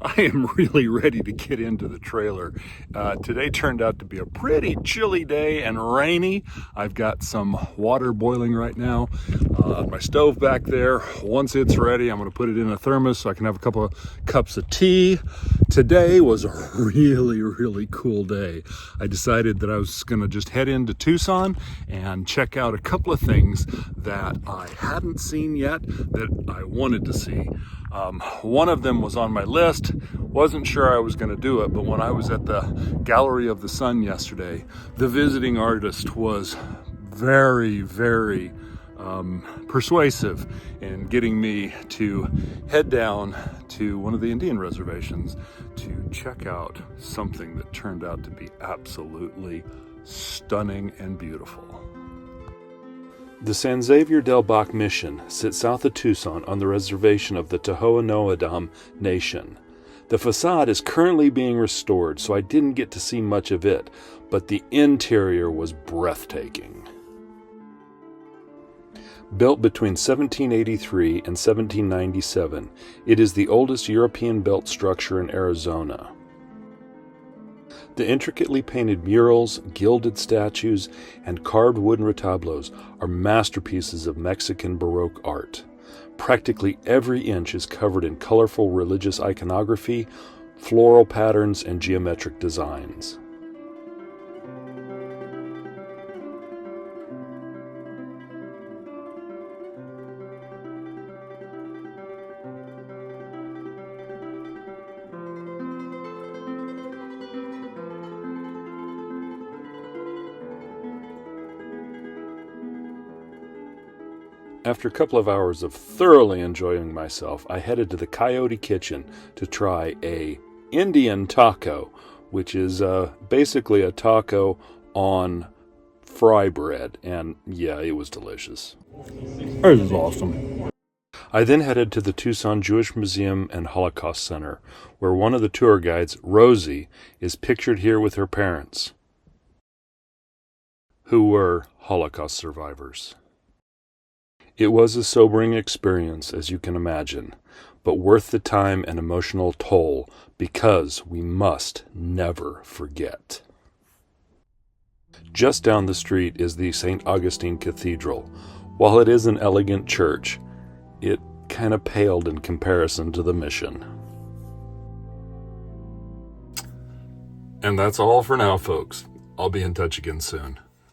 I am really ready to get into the trailer. Today turned out to be a pretty chilly day and rainy. I've got some water boiling right now on my stove back there. Once it's ready, I'm going to put it in a thermos so I can have a couple of cups of tea. Today was a really cool day. I decided that I was going to just head into Tucson and check out a couple of things that I hadn't seen yet that I wanted to see. One of them was on my list. Wasn't sure I was going to do it, but when I was at the Gallery of the Sun yesterday, the visiting artist was very persuasive in getting me to head down to one of the Indian reservations to check out something that turned out to be absolutely stunning and beautiful. The San Xavier Del Bac mission sits south of Tucson on the reservation of the Tohono Nation. The facade is currently being restored, so I didn't get to see much of it, but the interior was breathtaking. Built between 1783 and 1797, it is the oldest European-built structure in Arizona. The intricately painted murals, gilded statues, and carved wooden retablos are masterpieces of Mexican Baroque art. Practically every inch is covered in colorful religious iconography, floral patterns, and geometric designs. After a couple of hours of thoroughly enjoying myself, I headed to the Coyote Kitchen to try a Indian taco, which is basically a taco on fry bread, and yeah, it was delicious. This is awesome. I then headed to the Tucson Jewish Museum and Holocaust Center, where one of the tour guides, Rosie, is pictured here with her parents, who were Holocaust survivors. It was a sobering experience, as you can imagine, but worth the time and emotional toll because we must never forget. Just down the street is the St. Augustine Cathedral. While it is an elegant church, it kind of paled in comparison to the mission. And that's all for now, folks. I'll be in touch again soon.